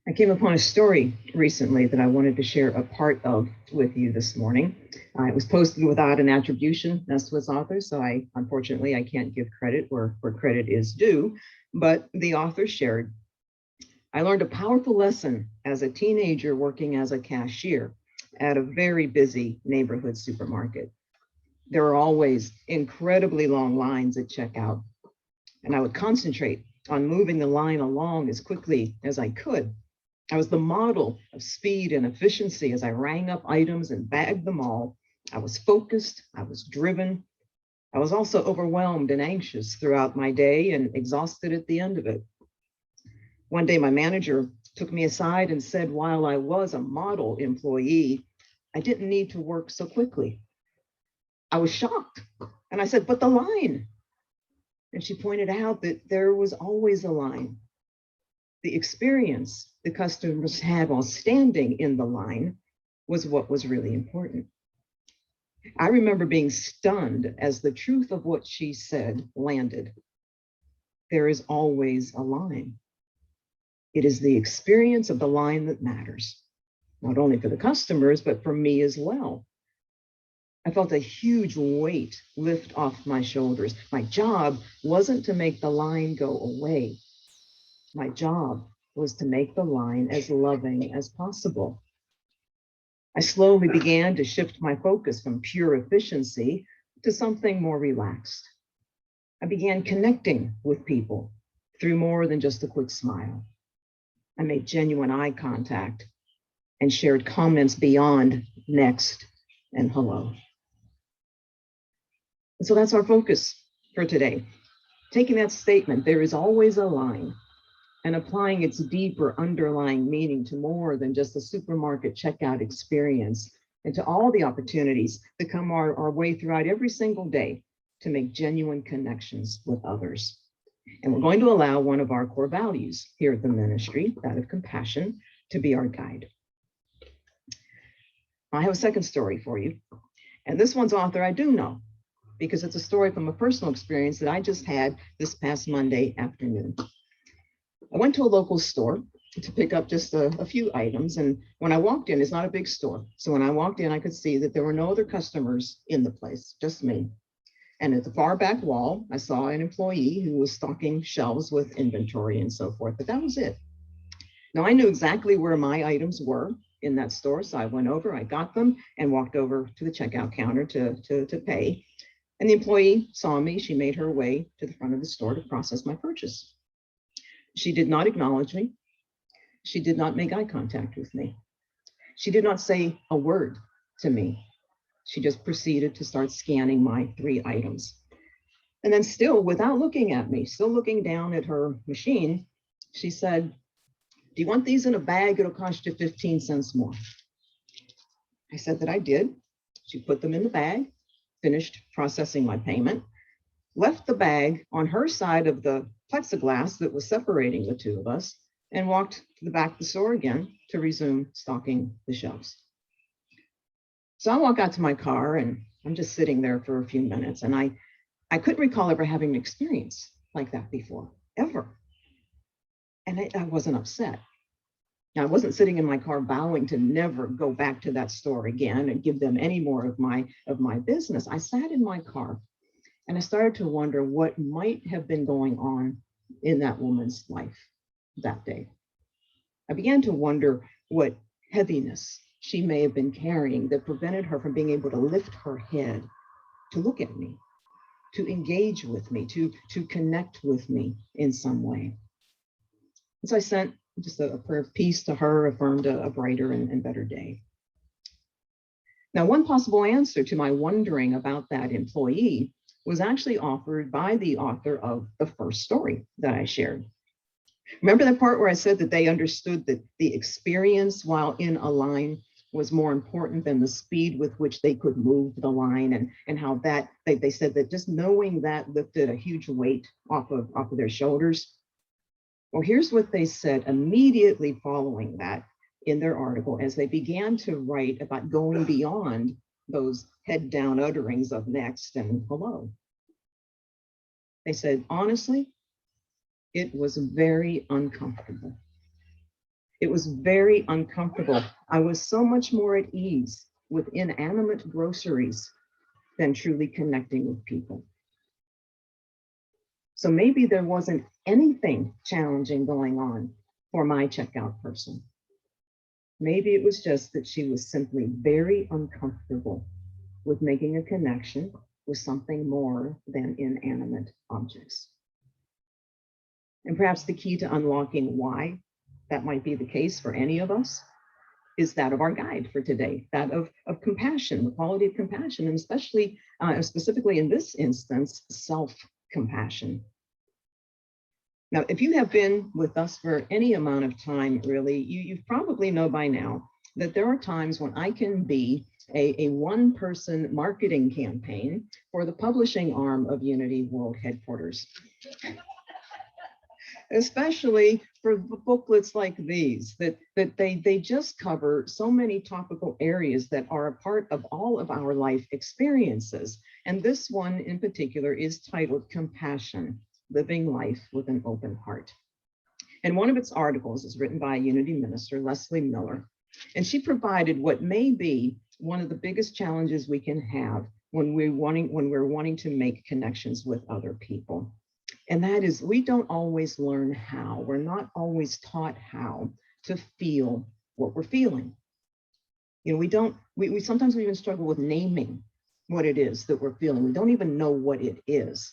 I came upon a story recently that I wanted to share a part of with you this morning. It was posted without an attribution as to its author, so unfortunately I can't give credit where credit is due, but the author shared, I learned a powerful lesson as a teenager working as a cashier at a very busy neighborhood supermarket. There are always incredibly long lines at checkout, and I would concentrate on moving the line along as quickly as I could. I was the model of speed and efficiency as I rang up items and bagged them all. I was focused, I was driven. I was also overwhelmed and anxious throughout my day and exhausted at the end of it. One day, my manager took me aside and said, while I was a model employee, I didn't need to work so quickly. I was shocked. And I said, but the line. And she pointed out that there was always a line. The experience the customers had while standing in the line was what was really important. I remember being stunned as the truth of what she said landed. There is always a line. It is the experience of the line that matters, not only for the customers, but for me as well. I felt a huge weight lift off my shoulders. My job wasn't to make the line go away. My job was to make the line as loving as possible. I slowly began to shift my focus from pure efficiency to something more relaxed. I began connecting with people through more than just a quick smile. I made genuine eye contact and shared comments beyond next and hello. And so that's our focus for today. Taking that statement, there is always a line, and applying its deeper underlying meaning to more than just a supermarket checkout experience, and to all the opportunities that come our way throughout every single day to make genuine connections with others. And we're going to allow one of our core values here at the ministry, that of compassion, to be our guide. I have a second story for you. And this one's author I do know, because it's a story from a personal experience that I just had this past Monday afternoon. I went to a local store to pick up just a few items. And when I walked in, it's not a big store. So when I walked in, I could see that there were no other customers in the place, just me. And at the far back wall, I saw an employee who was stocking shelves with inventory and so forth, but that was it. Now I knew exactly where my items were in that store. So I went over, I got them and walked over to the checkout counter to pay. And the employee saw me. She made her way to the front of the store to process my purchase. She did not acknowledge me. She did not make eye contact with me. She did not say a word to me. She just proceeded to start scanning my 3 items. And then still without looking at me, still looking down at her machine, she said, do you want these in a bag? It'll cost you 15 cents more. I said that I did. She put them in the bag, finished processing my payment, left the bag on her side of the plexiglass that was separating the two of us, and walked to the back of the store again to resume stocking the shelves. So I walk out to my car and I'm just sitting there for a few minutes, and I couldn't recall ever having an experience like that before, ever. And I wasn't upset. Now, I wasn't sitting in my car vowing to never go back to that store again and give them any more of my business. I sat in my car and I started to wonder what might have been going on in that woman's life that day. I began to wonder what heaviness she may have been carrying that prevented her from being able to lift her head, to look at me, to engage with me, to connect with me in some way. And so I sent just a prayer of peace to her, affirmed a brighter and better day. Now, one possible answer to my wondering about that employee was actually offered by the author of the first story that I shared. Remember that part where I said that they understood that the experience while in a line was more important than the speed with which they could move the line, and how that they said that just knowing that lifted a huge weight off of their shoulders. Well, here's what they said immediately following that in their article as they began to write about going beyond those head down utterings of next and hello. They said, honestly, it was very uncomfortable. It was very uncomfortable. I was so much more at ease with inanimate groceries than truly connecting with people. So maybe there wasn't anything challenging going on for my checkout person. Maybe it was just that she was simply very uncomfortable with making a connection with something more than inanimate objects. And perhaps the key to unlocking why that might be the case for any of us is that of our guide for today, that of compassion, the quality of compassion, and especially, specifically in this instance, self-compassion. Now, if you have been with us for any amount of time, really, you probably know by now that there are times when I can be a one-person marketing campaign for the publishing arm of Unity World Headquarters. Especially for booklets like these, that they just cover so many topical areas that are a part of all of our life experiences. And this one in particular is titled Compassion, Living Life with an Open Heart. And one of its articles is written by a Unity minister, Leslie Miller. And she provided what may be one of the biggest challenges we can have when we're wanting to make connections with other people. And that is, we don't always learn how. We're not always taught how to feel what we're feeling. You know, we sometimes we even struggle with naming what it is that we're feeling. We don't even know what it is.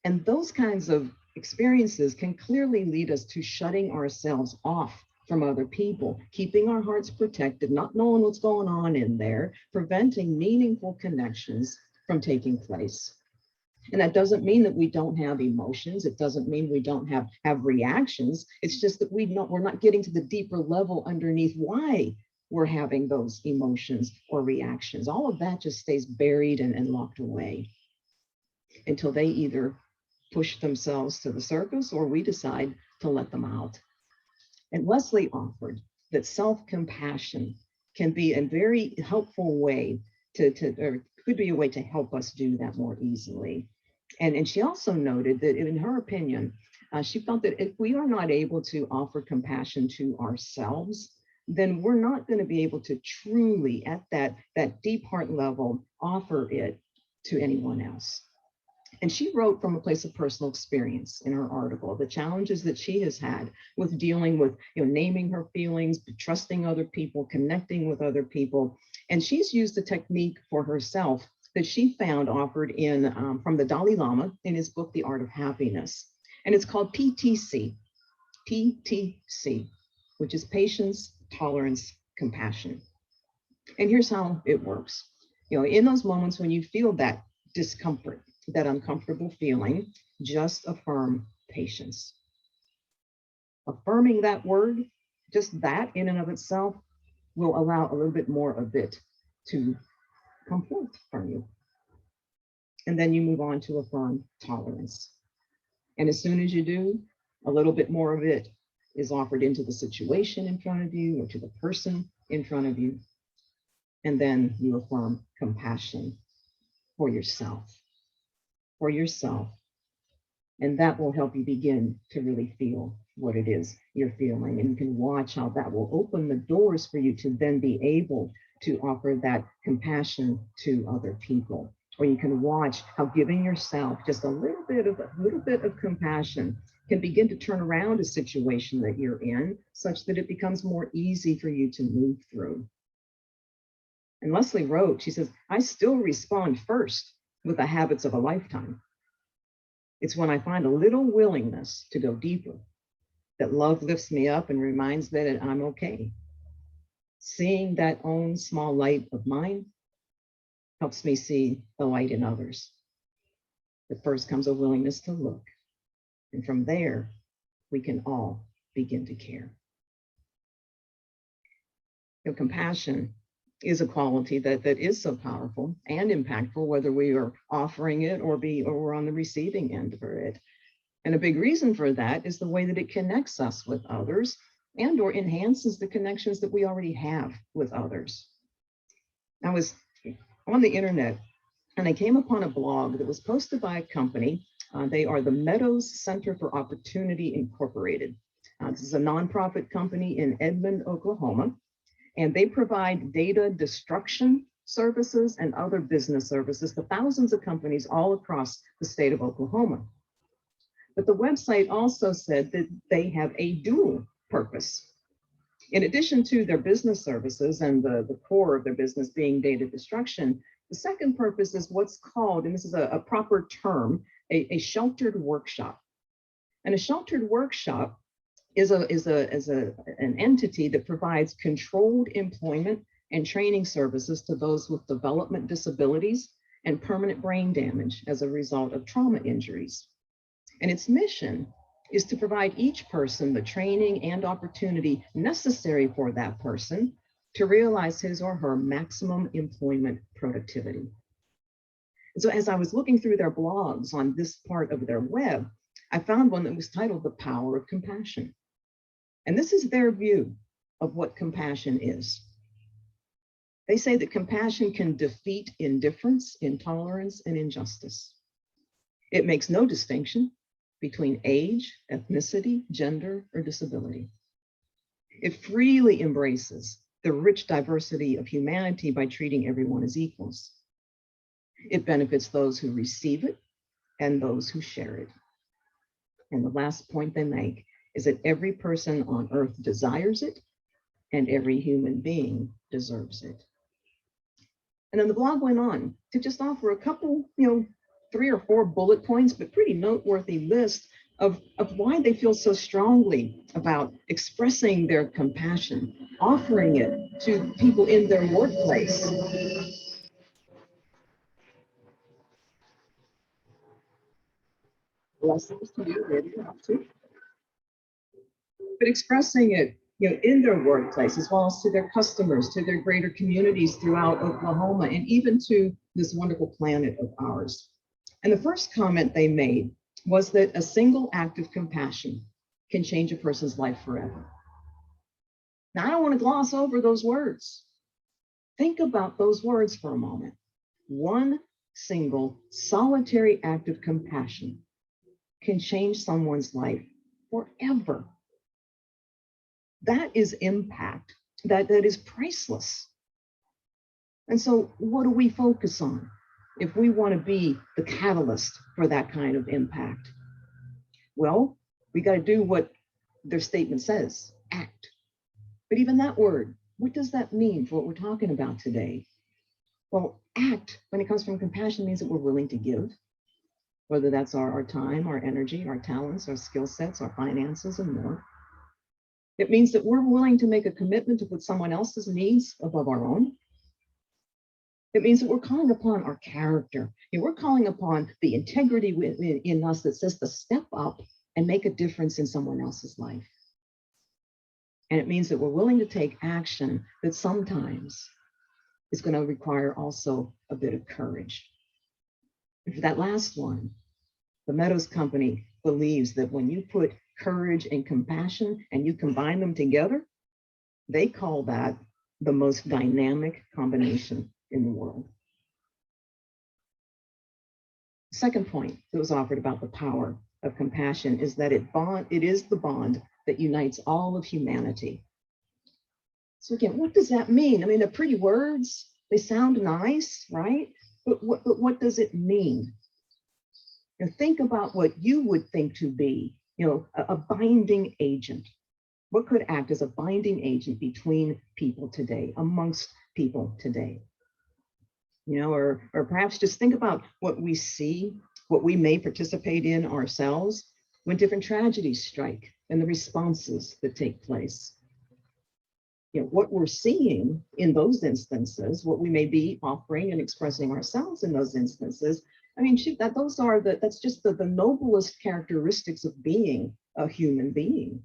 And those kinds of experiences can clearly lead us to shutting ourselves off from other people, keeping our hearts protected, not knowing what's going on in there, preventing meaningful connections from taking place. And that doesn't mean that we don't have emotions. It doesn't mean we don't have reactions. It's just that we're not getting to the deeper level underneath why we're having those emotions or reactions. All of that just stays buried and locked away until they either push themselves to the surface or we decide to let them out. And Leslie offered that self-compassion can be a very helpful way or could be a way to help us do that more easily. And she also noted that in her opinion, she felt that if we are not able to offer compassion to ourselves, then we're not going to be able to truly, at that deep heart level, offer it to anyone else. And she wrote from a place of personal experience in her article, the challenges that she has had with dealing with, naming her feelings, trusting other people, connecting with other people. And she's used a technique for herself that she found offered in from the Dalai Lama in his book, The Art of Happiness. And it's called PTC, which is patience, tolerance, compassion. And here's how it works. In those moments when you feel that discomfort, that uncomfortable feeling, just affirm patience. Affirming that word, just that in and of itself, will allow a little bit more of it to come forth from you. And then you move on to affirm tolerance. And as soon as you do, a little bit more of it is offered into the situation in front of you or to the person in front of you. And then you affirm compassion for yourself. And that will help you begin to really feel what it is you're feeling. And you can watch how that will open the doors for you to then be able to offer that compassion to other people. Or you can watch how giving yourself just a little bit of compassion can begin to turn around a situation that you're in such that it becomes more easy for you to move through. And Leslie wrote, she says, I still respond first with the habits of a lifetime. It's when I find a little willingness to go deeper that love lifts me up and reminds me that I'm okay. Seeing that own small light of mine helps me see the light in others. But first comes a willingness to look. And from there, we can all begin to care. Compassion is a quality that is so powerful and impactful, whether we are offering it or we're on the receiving end for it. And a big reason for that is the way that it connects us with others and or enhances the connections that we already have with others. I was on the internet and I came upon a blog that was posted by a company. They are the Meadows Center for Opportunity Incorporated. This is a nonprofit company in Edmond, Oklahoma, and they provide data destruction services and other business services to thousands of companies all across the state of Oklahoma. But the website also said that they have a dual purpose. In addition to their business services and the core of their business being data destruction, the second purpose is what's called, and this is a proper term, a sheltered workshop. And a sheltered workshop is an entity that provides controlled employment and training services to those with development disabilities and permanent brain damage as a result of trauma injuries. And its mission is to provide each person the training and opportunity necessary for that person to realize his or her maximum employment productivity. And so as I was looking through their blogs on this part of their web, I found one that was titled The Power of Compassion. And this is their view of what compassion is. They say that compassion can defeat indifference, intolerance, and injustice. It makes no distinction between age, ethnicity, gender, or disability. It freely embraces the rich diversity of humanity by treating everyone as equals. It benefits those who receive it and those who share it. And the last point they make is that every person on earth desires it and every human being deserves it. And then the blog went on to just offer a couple, 3 or 4 bullet points, but pretty noteworthy list of why they feel so strongly about expressing their compassion, offering it to people in their workplace. Blessings to you, maybe you have to. But expressing it, in their workplace, as well as to their customers, to their greater communities throughout Oklahoma, and even to this wonderful planet of ours. And the first comment they made was that a single act of compassion can change a person's life forever. Now, I don't want to gloss over those words. Think about those words for a moment. One single solitary act of compassion can change someone's life forever. That is impact that is priceless. And so what do we focus on if we want to be the catalyst for that kind of impact? Well, we got to do what their statement says, act. But even that word, what does that mean for what we're talking about today? Well, act, when it comes from compassion, means that we're willing to give, whether that's our time, our energy, our talents, our skill sets, our finances, and more. It means that we're willing to make a commitment to put someone else's needs above our own. It means that we're calling upon our character. We're calling upon the integrity in us that says to step up and make a difference in someone else's life. And it means that we're willing to take action that sometimes is going to require also a bit of courage. And for that last one, the Meadows Company believes that when you put courage and compassion and you combine them together, they call that the most dynamic combination in the world. The second point that was offered about the power of compassion is that it is the bond that unites all of humanity. So again, what does that mean? I mean, they're pretty words, they sound nice, right? But what does it mean? Think about what you would think to be, a binding agent. What could act as a binding agent between people today, amongst people today? Or perhaps just think about what we see, what we may participate in ourselves when different tragedies strike and the responses that take place. What we're seeing in those instances, what we may be offering and expressing ourselves in those instances. I mean, that's just the noblest characteristics of being a human being.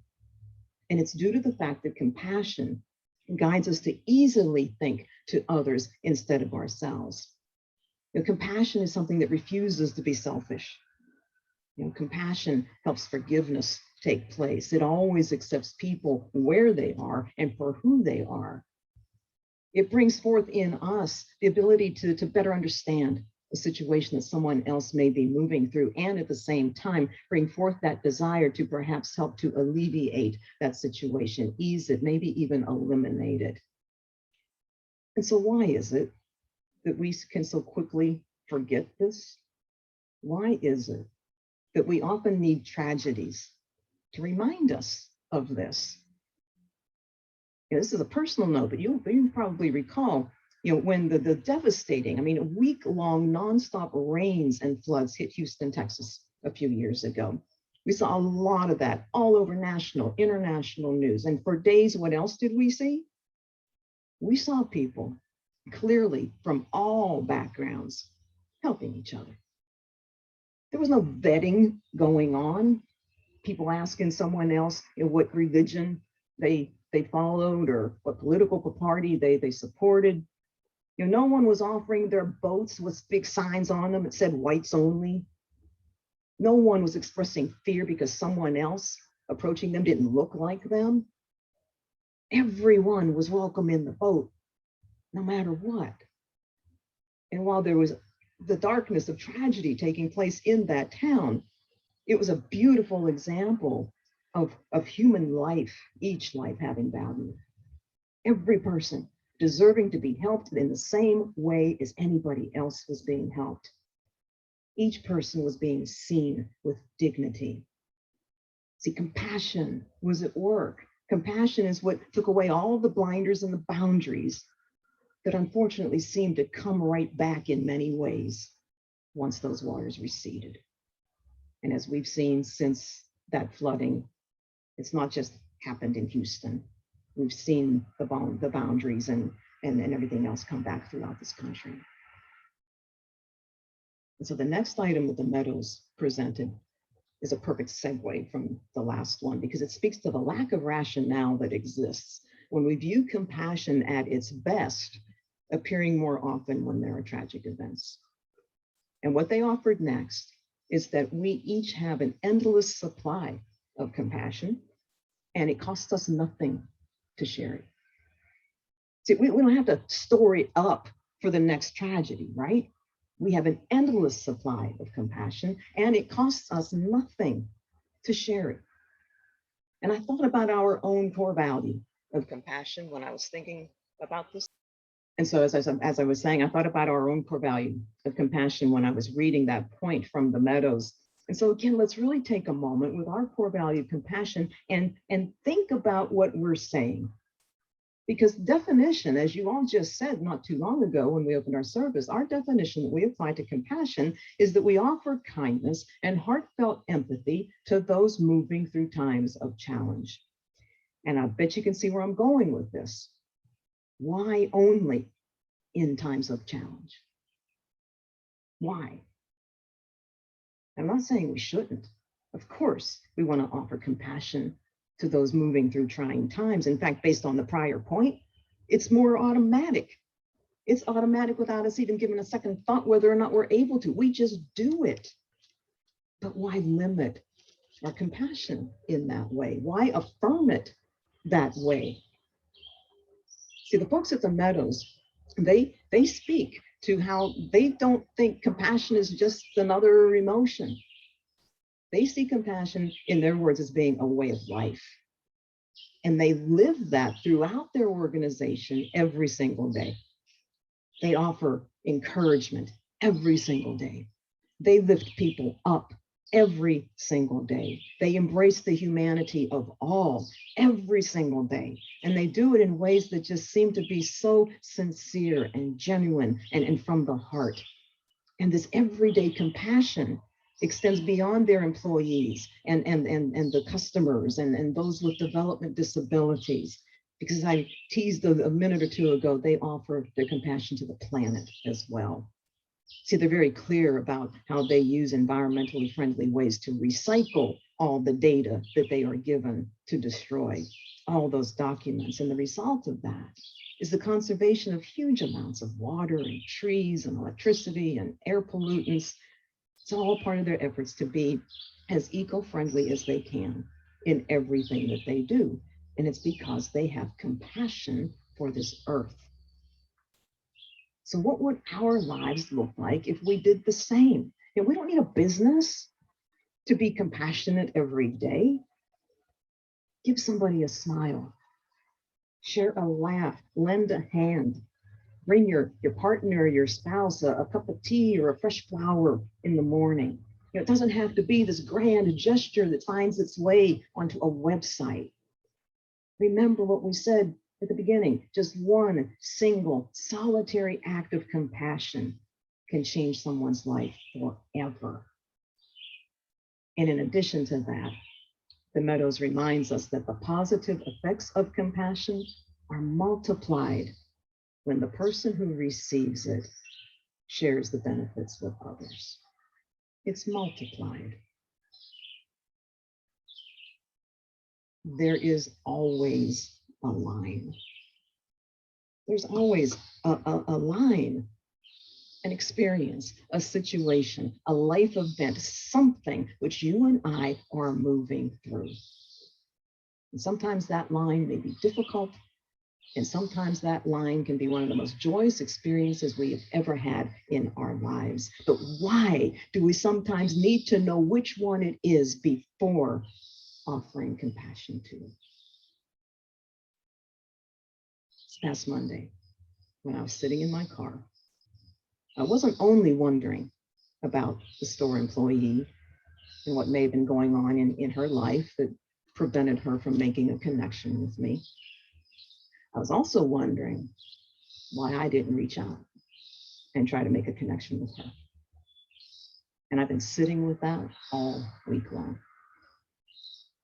And it's due to the fact that compassion guides us to easily think to others instead of ourselves. Compassion is something that refuses to be selfish. Compassion helps forgiveness take place. It always accepts people where they are and for who they are. It brings forth in us the ability to better understand a situation that someone else may be moving through, and at the same time, bring forth that desire to perhaps help to alleviate that situation, ease it, maybe even eliminate it. And so why is it that we can so quickly forget this? Why is it that we often need tragedies to remind us of this? This is a personal note, but you probably recall, when the devastating, a week-long nonstop rains and floods hit Houston, Texas a few years ago. We saw a lot of that all over national, international news. And for days, what else did we see? We saw people clearly from all backgrounds helping each other. There was no vetting going on, people asking someone else what religion they followed or what political party they supported. No one was offering their boats with big signs on them that said whites only. No one was expressing fear because someone else approaching them didn't look like them. Everyone was welcome in the boat, no matter what. And while there was the darkness of tragedy taking place in that town, it was a beautiful example of human life, each life having value. Every person deserving to be helped in the same way as anybody else was being helped. Each person was being seen with dignity. See, compassion was at work. Compassion is what took away all the blinders and the boundaries that unfortunately seemed to come right back in many ways once those waters receded. And as we've seen since that flooding, it's not just happened in Houston. We've seen the boundaries and everything else come back throughout this country. And so the next item that the Meadows presented is a perfect segue from the last one, because it speaks to the lack of rationale that exists when we view compassion at its best, appearing more often when there are tragic events. And what they offered next is that we each have an endless supply of compassion, and it costs us nothing to share it. See, we don't have to store it up for the next tragedy, right? We have an endless supply of compassion, and it costs us nothing to share it. And I thought about our own core value of compassion when I was thinking about this. And so as I was saying, I thought about our own core value of compassion when I was reading that point from the Meadows. And so again, let's really take a moment with our core value of compassion and think about what we're saying. Because definition, as you all just said not too long ago when we opened our service, our definition that we apply to compassion is that we offer kindness and heartfelt empathy to those moving through times of challenge. And I bet you can see where I'm going with this. Why only in times of challenge? Why? I'm not saying we shouldn't. Of course, we want to offer compassion to those moving through trying times. In fact, based on the prior point, it's more automatic. It's automatic without us even giving a second thought whether or not we're able to. We just do it. But why limit our compassion in that way? Why affirm it that way? See, the folks at the Meadows, they speak to how they don't think compassion is just another emotion. They see compassion, in their words, as being a way of life. And they live that throughout their organization every single day. They offer encouragement every single day. They lift people up every single day. They embrace the humanity of all every single day. And they do it in ways that just seem to be so sincere and genuine and from the heart. And this everyday compassion extends beyond their employees and the customers and those with development disabilities. Because I teased a minute or two ago, they offer their compassion to the planet as well. See, they're very clear about how they use environmentally friendly ways to recycle all the data that they are given to destroy all those documents. And the result of that is the conservation of huge amounts of water and trees and electricity and air pollutants. It's all part of their efforts to be as eco-friendly as they can in everything that they do. And it's because they have compassion for this earth. So what would our lives look like if we did the same? We don't need a business to be compassionate every day. Give somebody a smile, share a laugh, lend a hand, bring your partner or your spouse a cup of tea or a fresh flower in the morning. It doesn't have to be this grand gesture that finds its way onto a website. Remember what we said at the beginning, just one single solitary act of compassion can change someone's life forever. And in addition to that, the Meadows reminds us that the positive effects of compassion are multiplied when the person who receives it shares the benefits with others. It's multiplied. There is always a line. There's always a line, an experience, a situation, a life event, something which you and I are moving through. And sometimes that line may be difficult, and sometimes that line can be one of the most joyous experiences we have ever had in our lives. But why do we sometimes need to know which one it is before offering compassion to it? This past Monday, when I was sitting in my car, I wasn't only wondering about the store employee and what may have been going on in her life that prevented her from making a connection with me. I was also wondering why I didn't reach out and try to make a connection with her. And I've been sitting with that all week long.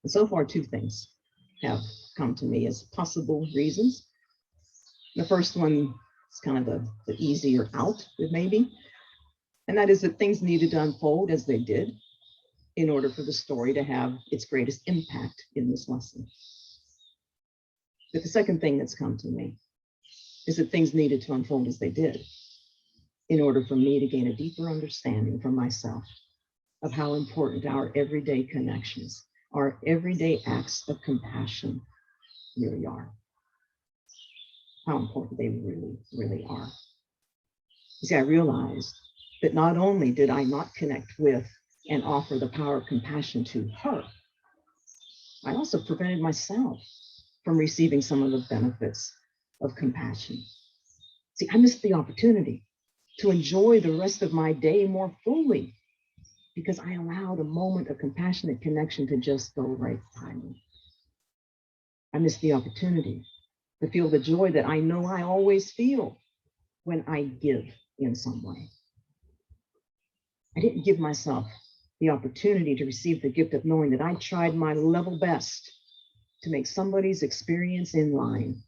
And so far, two things have come to me as possible reasons. The first one is kind of the easier out, maybe, and that is that things needed to unfold as they did in order for the story to have its greatest impact in this lesson. But the second thing that's come to me is that things needed to unfold as they did in order for me to gain a deeper understanding for myself of how important our everyday connections, our everyday acts of compassion really are. How important they really, really are. You see, I realized that not only did I not connect with and offer the power of compassion to her, I also prevented myself from receiving some of the benefits of compassion. See, I missed the opportunity to enjoy the rest of my day more fully because I allowed a moment of compassionate connection to just go right by me. I missed the opportunity to feel the joy that I know I always feel when I give in some way. I didn't give myself the opportunity to receive the gift of knowing that I tried my level best to make somebody's experience in line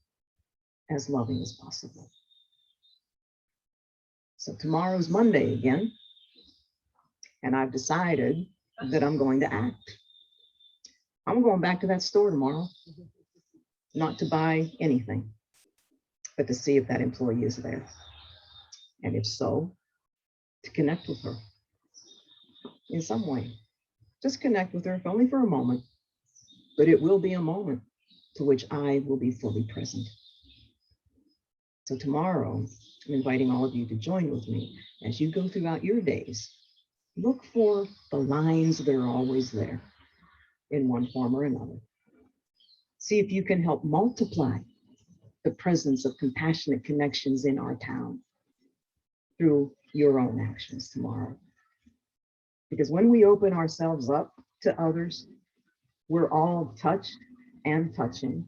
as loving as possible. So tomorrow's Monday again, and I've decided that I'm going to act. I'm going back to that store tomorrow, not to buy anything, but to see if that employee is there. And if so, to connect with her in some way. Just connect with her, if only for a moment, but it will be a moment to which I will be fully present. So tomorrow, I'm inviting all of you to join with me as you go throughout your days. Look for the lines that are always there in one form or another. See if you can help multiply the presence of compassionate connections in our town through your own actions tomorrow. Because when we open ourselves up to others, we're all touched and touching.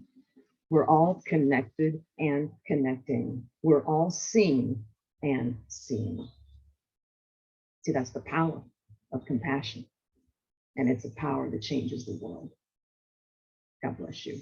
We're all connected and connecting. We're all seen and seeing. See, that's the power of compassion. And it's a power that changes the world. God bless you.